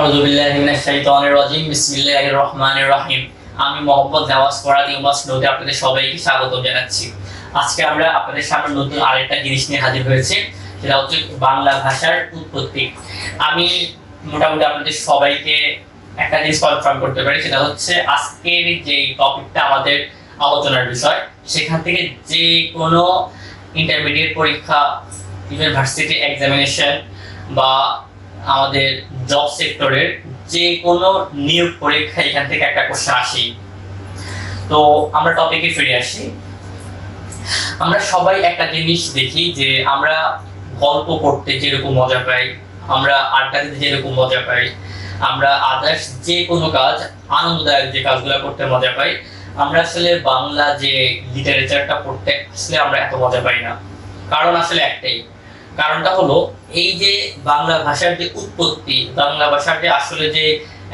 আউযু বিল্লাহি মিনাশ শাইতানির রাজিম বিসমিল্লাহির রহমানির রহিম। আমি মোহাম্মদ নওয়াজ ফরাদ ইউমাস নদী আপনাদের সবাইকে স্বাগত জানাচ্ছি। আজকে আমরা আপনাদের সামনে নতুন আরেকটা জিনিস নিয়ে হাজির হয়েছি, সেটা হচ্ছে বাংলা ভাষার উৎপত্তি। আমি মোটামুটি আপনাদের সবাইকে একটা জিনিস কনফার্ম করতে পারি, সেটা হচ্ছে আজকের যে টপিকটা আমাদের আলোচনার বিষয়, সেখান থেকে যে কোনো ইন্টারমিডিয়েট পরীক্ষা, ইউনিভার্সিটি এক্সামিনেশন বা আমাদের জব সেক্টরের যে কোনো নিয়োগ পরীক্ষা এখান থেকে একটা কোশ্চেন আসে। তো আমরা টপিকে ফিরে আসি। আমরা সবাই একটা জিনিস দেখি যে আমরা গল্প পড়তে যেরকম মজা পাই, আমরা আড্ডা দিতে যেরকম মজা পাই, আমরা আদার্স যে কোনো কাজ, আনন্দদায়ক যে কাজগুলো করতে মজা পাই, আমরা আসলে বাংলা যে লিটারেচারটা পড়তে আসলে আমরা এত মজা পাই না। কারণ আসলে একটাই, কারণটা হলো এই যে বাংলা ভাষার যে উৎপত্তি, বাংলা ভাষার যে আসলে যে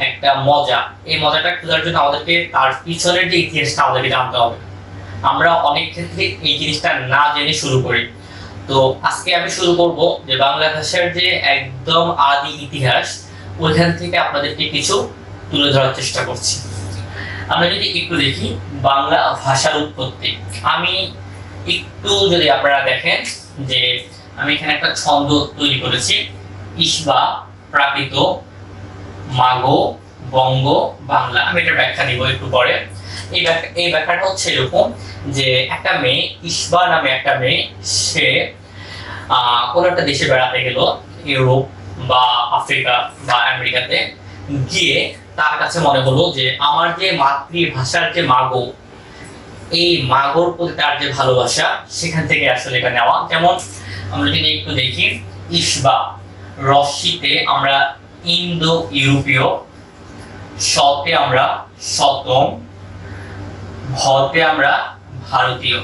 একটা মজা, এই মজাটা খোঁজার জন্য আমাদেরকে তার পিছনের যে ইতিহাসটা আমাদেরকে জানতে হবে। আমরা অনেক ক্ষেত্রে এই জিনিসটা না জেনে শুরু করি। তো আজকে আমি শুরু করব যে বাংলা ভাষার যে একদম আদি ইতিহাস, ওইখান থেকে আপনাদেরকে কিছু তুলে ধরার চেষ্টা করছি। আমরা যদি একটু দেখি বাংলা ভাষার উৎপত্তি, আমি একটু যদি আপনারা দেখেন যে আমি এখানে একটা ছন্দ তৈরি করেছি, ইসবা, প্রাকৃত, মাগো, বঙ্গ, বাংলা। আমি এটা ব্যাখ্যা দিব একটু পরে। এই ব্যাখ্যাটা হচ্ছে এরকম যে একটা মেয়ে, ইসবা নামে একটা মেয়ে, সে কোন একটা দেশে বেড়াতে গেল, ইউরোপ বা আফ্রিকা বা আমেরিকাতে গিয়ে তার কাছে মনে হলো যে আমার যে মাতৃভাষার যে মাগো, এই মাগোর প্রতি তার যে ভালোবাসা, সেখান থেকে আসলে এটা নেওয়া। যেমন আমরা যদি একটু দেখি, ইসবা রশ্মিতে আমরা ইন্দো ইউরোপীয়, শতে আমরা শতম, ভতে আমরা ভারতীয়,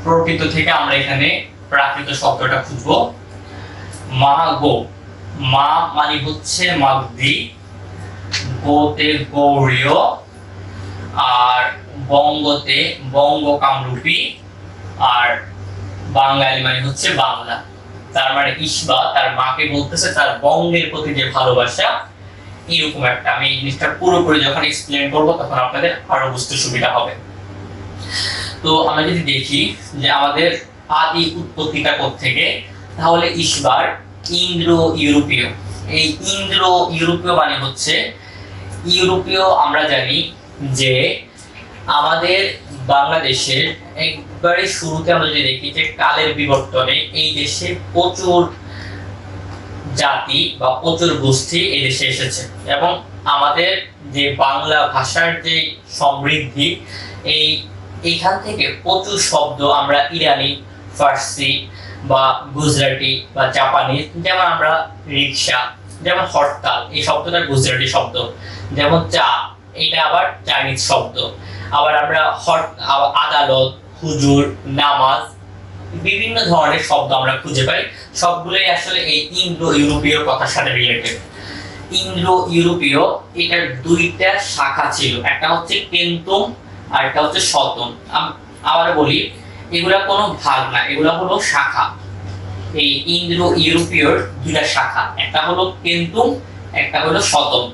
প্রকৃত থেকে আমরা এখানে প্রাকৃত শব্দটা খুঁজবো। মা গো, মা মানে হচ্ছে মাগধী, গোতে গৌড়ীয়, আর বঙ্গতে বঙ্গ কামরূপী, আর বাঙালি মানে হচ্ছে বাংলা। তার মানে ইসবা তার মাকে বলতেছে তার বঙ্গের প্রতি যে ভালোবাসা, এরকম একটা। আমি এই জিনিসটা পুরোপুরি যখন এক্সপ্লেন করবো তখন আপনাদের আরো বুঝতে সুবিধা হবে। তো আমরা যদি দেখি যে আমাদের আদি উৎপত্তিটা কোত্থেকে, তাহলে ইসবার ইন্দ্রো ইউরোপীয়। এই ইন্দ্রো ইউরোপীয় মানে হচ্ছে ইউরোপীয়। আমরা জানি যে আমাদের বাংলাদেশের একবারে শুরুতে আমরা যদি দেখি যে কালের বিবর্তনে এই দেশে প্রচুর জাতি বা প্রচুর গোষ্ঠী এই দেশে এসেছে, এবং আমাদের যে বাংলা ভাষার যে সমৃদ্ধি, এইখান থেকে প্রচুর শব্দ আমরা ইরানি, ফার্সি বা গুজরাটি বা জাপানিজ, যেমন আমরা রিক্সা, যেমন হরতাল, এই শব্দটা গুজরাটি শব্দ। যেমন চা, এটা আবার চাইনিজ শব্দ। আবার আমরা আদালত, হুজুর, নামাজ, বিভিন্ন ধরনের শব্দ আমরা খুঁজে পাই। সবগুলোই আসলে এই ইন্দো ইউরোপীয় কথার সাথে রিলেটেড। ইন্দো ইউরোপীয় এটার দুইটা শাখা ছিল, একটা হচ্ছে কেন্তুম আর একটা হচ্ছে শতম। আবার বলি, এগুলা কোনো ভাগ না, এগুলা হলো শাখা। এই ইন্দো ইউরোপীয়র দুইটা শাখা, একটা হলো কেন্তুম, একটা হলো শতম।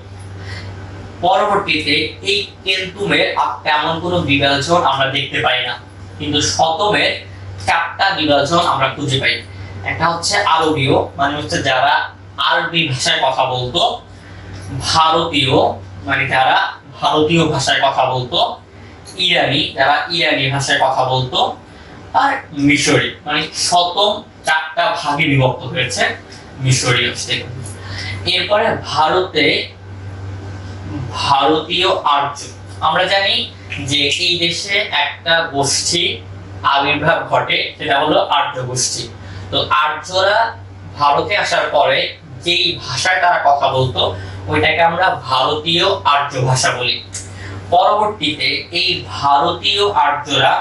পরবর্তীতে এই কেন্তুমের তেমন কোনো বিভাজন আমরা দেখতে পাই না, কিন্তু শতমের চারটা বিভাজন আমরা খুঁজে পাই। একটা হচ্ছে আরবীয়, মানে হচ্ছে যারা আরবি ভাষায় কথা বলতো, ভারতীয় মানে যারা ভারতীয় ভাষায় কথা বলতো, ইরানি যারা ইরানি ভাষায় কথা বলতো, আর মিশরি। মানে শতম চারটা ভাগে বিভক্ত হয়েছে মিশরীয়। এরপরে ভারতে ভারতীয় আর্য। আমরা জানি যে এই দেশে একটা গোষ্ঠী আবির্ভাব ঘটে, সেটা হলো আর্য গোষ্ঠী। তো আর্যরা ভারতে আসার পরে যেই ভাষায় তারা কথা বলতো, ওইটাকে আমরা ভারতীয় আর্য ভাষা বলি। পরবর্তীতে এই ভারতীয় আর্যরা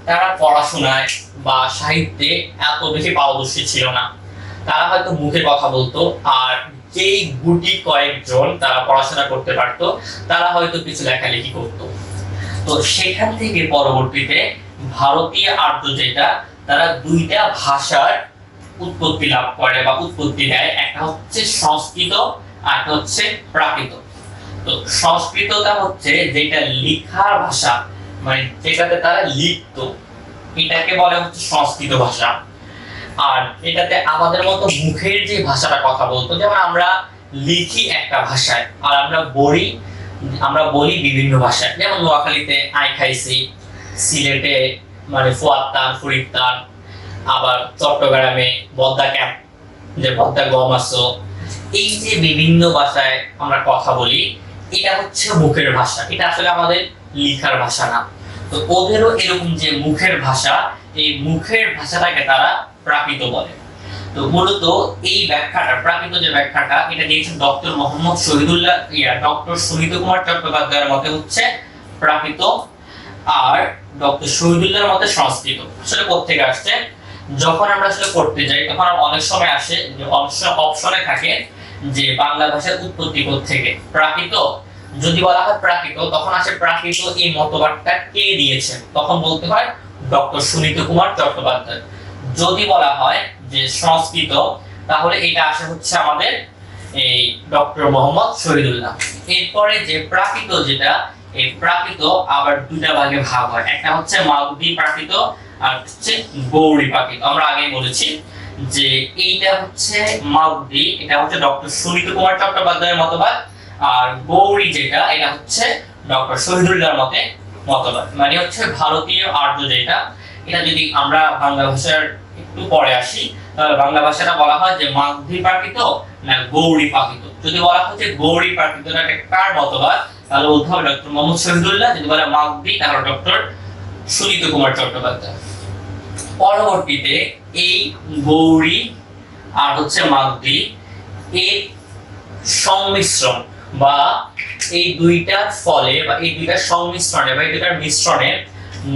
তারা পড়াশোনায় বা সাহিত্যে এত বেশি পারদর্শী ছিল না। তারা হয়তো মুখে কথা বলতো, আর যেই গুটি কয়েকজন তারা পড়াশোনা করতে পারতো, তারা হয়তো কিছু লেখালেখি করতো। তো সেখান থেকে পরবর্তীতে ভারতীয় আর্য যেটা, তারা দুইটা ভাষার উৎপত্তি লাভ করে বা উৎপত্তি দেয়। একটা হচ্ছে সংস্কৃত আর হচ্ছে প্রাকৃত। তো সংস্কৃতটা হচ্ছে যেটা লেখার ভাষা, মানে যেটাতে তারা লিখতো, এটাকে বলে হচ্ছে সংস্কৃত ভাষা। আর এটাতে আমাদের মতো মুখের যে ভাষাটা কথা বলতো, যেমন আমরা লিখি একটা ভাষায় আর আমরা বলি বিভিন্ন ভাষায়, যেমন নোয়াখালীতে আই খাইছি, সিলেটে মানে ফুয়াত্তান ফুরিত্তান, আবার চট্টগ্রামে বদ্দা ক্যাম্প, যে বদ্দা গম আসো। এই যে বিভিন্ন ভাষায় আমরা কথা বলি, এটা হচ্ছে মুখের ভাষা, এটা আসলে আমাদের লিখার ভাষা না। তো ওদেরও এরকম যে মুখের ভাষা, এই মুখের ভাষাটাকে তারা প্রাকৃত বলে। তো মূলত এই ব্যাখ্যাটা, প্রাকৃত যে ব্যাখ্যাটা, এটা দিয়েছেন ডক্টর মোহাম্মদ শহীদুল্লাহ ডক্টর সুনীত কুমার চট্টোপাধ্যায়ের মতে হচ্ছে প্রাকৃত, আর ডক্টর শহীদুল্লাহর মতে সংস্কৃত। আসলে কোত্থেকে আসছে, যখন আমরা আসলে পড়তে যাই তখন অনেক সময় আসে যে অপশনে থাকে যে বাংলা ভাষার উৎপত্তি থেকে প্রাকৃত। যদি বলা হয় প্রাকৃত, তখন আসে প্রাকৃত এই মতবাদটা কে দিয়েছেন, তখন বলতে হয় ডক্টর সুনীত কুমার চট্টোপাধ্যায়। যদি বলা হয় যে সংস্কৃত, তাহলে এটা আসে হচ্ছে আমাদের এই ডক্টর মোহাম্মদ শহীদুল্লাহ। এরপরে যে প্রাকৃত, যেটা এই প্রাকৃত আবার দুটা ভাগে ভাগ হয়, একটা হচ্ছে মাগধী প্রাকৃত আর হচ্ছে গৌড়ী প্রাকৃত। আমরা আগেই বলেছি যে এইটা হচ্ছে মাগধী, এটা হচ্ছে ডক্টর সুনীত কুমার চট্টোপাধ্যায়ের মতবাদ, আর গৌড়ী যেটা, এটা হচ্ছে ডক্টর শহীদুল্লাহর মতবাদ, মানে হচ্ছে ভারতীয় আর্য যেটা। এটা যদি আমরা বাংলা ভাষার একটু পরে আসি, তাহলে বাংলা ভাষাটা বলা হয় যে মাগধী প্রাকৃত না গৌড়ী প্রাকৃত। যদি বলা হয় যে গৌড়ী প্রাকৃত, এটা কার মতবাদ, তাহলে বলতে হবে ডক্টর মোহাম্মদ শহীদুল্লাহ। যদি বলে মাগধী, তাহলে ডক্টর সুনীত কুমার চট্টোপাধ্যায়। পরবর্তীতে এই গৌড়ী আর হচ্ছে মাগধী এর সংমিশ্রণ বা এই দুইটার ফলে বা এই দুইটার সংমিশ্রণে বা এই দুইটার মিশ্রণে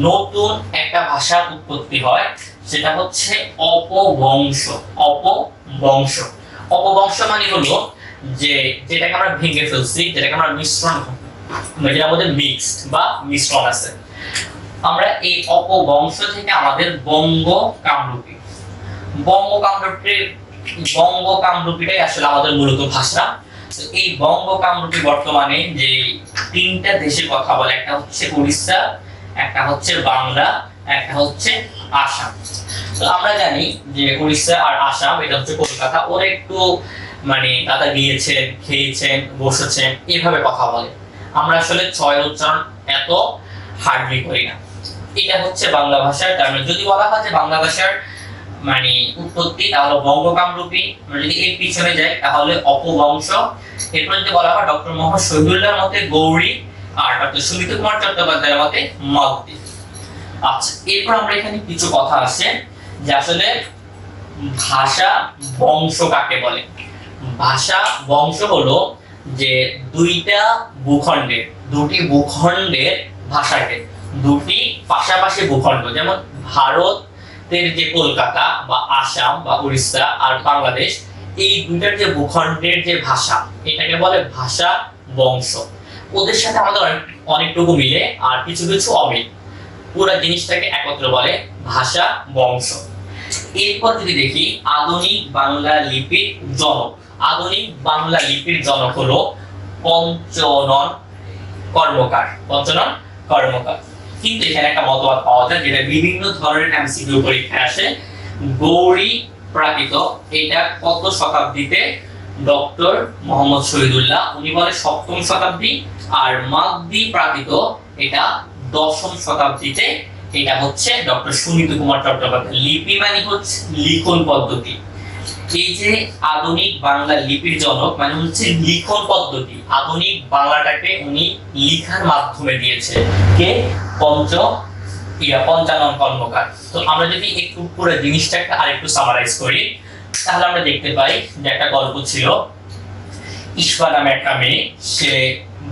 নতুন একটা ভাষার উৎপত্তি হয়, সেটা হচ্ছে অপভ্রংশ। অপভ্রংশ অপভ্রংশ মানে হলো যে যেটাকে আমরা ভেঙে ফেলছি, যেটাকে আমরা মিশ্রণ, যেটার মধ্যে মিক্সড বা মিশ্রণ আছে। আমরা এই অপভ্রংশ থেকে আমাদের বঙ্গ কামরূপীটাই আসলে আমাদের মূলত ভাষা। তো এই বঙ্গ কামরূপী বর্তমানে যে তিনটা দেশে কথা বলে, একটা হচ্ছে উড়িষ্যা, একটা হচ্ছে বাংলা, একটা হচ্ছে আসাম। তো আমরা জানি যে উড়িষ্যা আর আসাম, এটা হচ্ছে কলকাতা, ওরা একটু মানে দাদা গিয়েছেন, খেয়েছেন, বসেছেন, এইভাবে কথা বলে। আমরা আসলে ছয় উচ্চারণ এত হার্ডলি করি না। এটা হচ্ছে বাংলা ভাষার কারণ। যদি বলা হয় যে বাংলা ভাষার মানে উৎপত্তি, তাহলে বঙ্গ কামরূপী। যদি এর পিছনে যাই তাহলে অপভ্রংশ। এরপর যদি বলা হয় ডক্টর মোহাম্মদ শহীদুল্লাহর মতে গৌড়ী আর ডক্টর সুনীত কুমার চট্টোপাধ্যায়ের মতে মাগধী। আচ্ছা, এরপর আমরা এখানে কিছু কথা আছে যে আসলে ভাষা বংশ কাকে বলে। ভাষা বংশ হলো যে দুটি ভূখণ্ডের ভাষাকে, দুটি পাশাপাশি ভূখণ্ড, যেমন ভারতের যে কলকাতা বা আসাম বা উড়িষ্যা আর বাংলাদেশ, এই দুইটার যে ভূখণ্ডের যে ভাষা, এটাকে বলে ভাষা বংশ। ওদের সাথে আমাদের অনেকটুকু মিলে আর কিছু কিছু অমিল, পুরো জিনিসটাকে একত্র বলে ভাষা বংশ। এরপর যদি দেখি আধুনিক বাংলা লিপির জনক হলো পঞ্চনন কর্মকার। কিন্তু এখানে একটা মতবাদ পাওয়া যায় যেটা বিভিন্ন ধরনের এমসিকিউ পরীক্ষায় আসে। গৌড়ী প্রাকৃত এটা কত শতাব্দীতে? ডক্টর মোহাম্মদ শহীদুল্লাহ, উনি বলে সপ্তম শতাব্দী। আর মাগধী প্রাকৃত এটা দশম শতাব্দীতে, এটা হচ্ছে ডক্টর সুনীত কুমার চট্টোপাধ্যায়। লিপি মানে হচ্ছে লিখন পদ্ধতি। এই যে আধুনিক বাংলা লিপির জনক মানে হচ্ছে লিখন পদ্ধতি, আধুনিক বাংলাটাকে উনি লিখার মাধ্যমে দিয়েছে কে? পঞ্চানন কর্মকার। তো আমরা যদি একটু পুরো জিনিসটাকে আরেকটু সামারাইজ করি, তাহলে আমরা দেখতে পাই যে একটা গল্প ছিল। ইস্পা নামে একটা মেয়ে, সে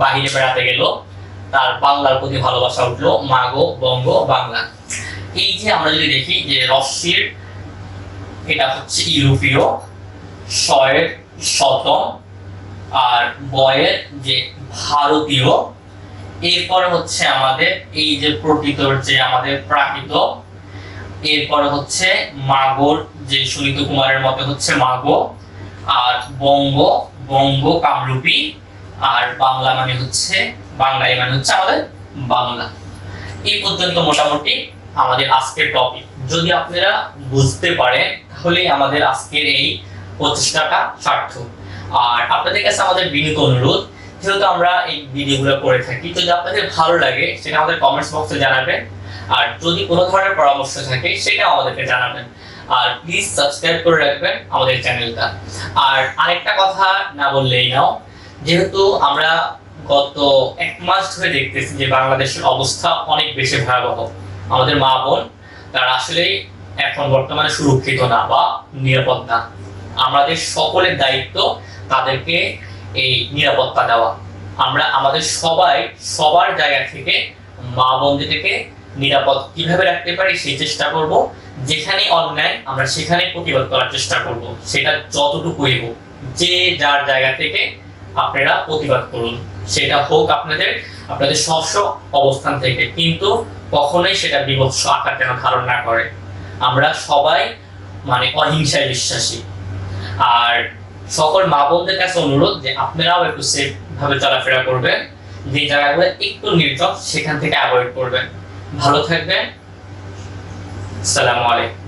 বাহিরে বেড়াতে গেল, তার বাংলার প্রতি ভালোবাসা উঠলো, মাগো বঙ্গ বাংলা। এই যে আমরা যদি দেখি যে রস্যির এটা হচ্ছে ইউরোপীয়, শয়ের শতম, আর বয়ের যে ভারতীয়। এরপরে হচ্ছে আমাদের এই যে প্রকৃতর যে আমাদের প্রাকৃত। এরপরে হচ্ছে মাগোর যে সুনীত কুমারের মতে হচ্ছে মাগো, আর বঙ্গ বঙ্গ কামরূপী, আর বাংলা মানে হচ্ছে বাঙালি মানে হচ্ছে আমাদের বাংলা। এই পর্যন্ত মোটামুটি আমাদের আজকের টপিক। যদি আপনারা বুঝতে পারেন তাহলে আমাদের আজকের এই প্রচেষ্টাটা সার্থক। আর আপনাদের কাছে আমাদের বিনীত অনুরোধ, যেহেতু আমরা এই ভিডিওগুলো করে থাকি, যদি আপনাদের ভালো লাগে সেটা আমাদের কমেন্টস বক্সে জানাবেন, আর যদি কোনো ধরনের পরামর্শ থাকে সেটা আমাদেরকে জানাবেন। আর প্লিজ সাবস্ক্রাইব করে রাখবেন আমাদের চ্যানেলটা। আর আরেকটা কথা না বললেই নাও, যেহেতু আমরা গত 1 মাস ধরে দেখতেছি যে বাংলাদেশের অবস্থা অনেক বেশি ভয়াবহ। আমাদের মা বোন তারা আসলে এখন বর্তমানে সুরক্ষিত না বা নিরাপদ না। আমাদের সকলের দায়িত্ব তাদেরকে এই নিরাপত্তা দেওয়া। আমরা আমাদের সবার জায়গা থেকে মা বোনদেরকে নিরাপদ কিভাবে রাখতে পারি সেই চেষ্টা করব। যেখানে অন্যায় আমরা সেখানে প্রতিবাদ করার চেষ্টা করব, সেটা যতটুকুই হোক। যে যার জায়গা থেকে আপনারা প্রতিবাদ করুন, সেটা হোক আপনাদের স্ব অবস্থান থেকে, কিন্তু কখনোই সেটা বিভৎস আকার যেন ধারণ না করে। আমরা সবাই মানে অহিংসায় বিশ্বাসী। আর সকল মা বোনদের কাছে অনুরোধ যে আপনারাও একটু সেফ ভাবে চলাফেরা করবেন, যে জায়গাগুলো একটু নির্জন সেখান থেকে অ্যাভয়েড করবেন। ভালো থাকবেন। আসসালামু আলাইকুম।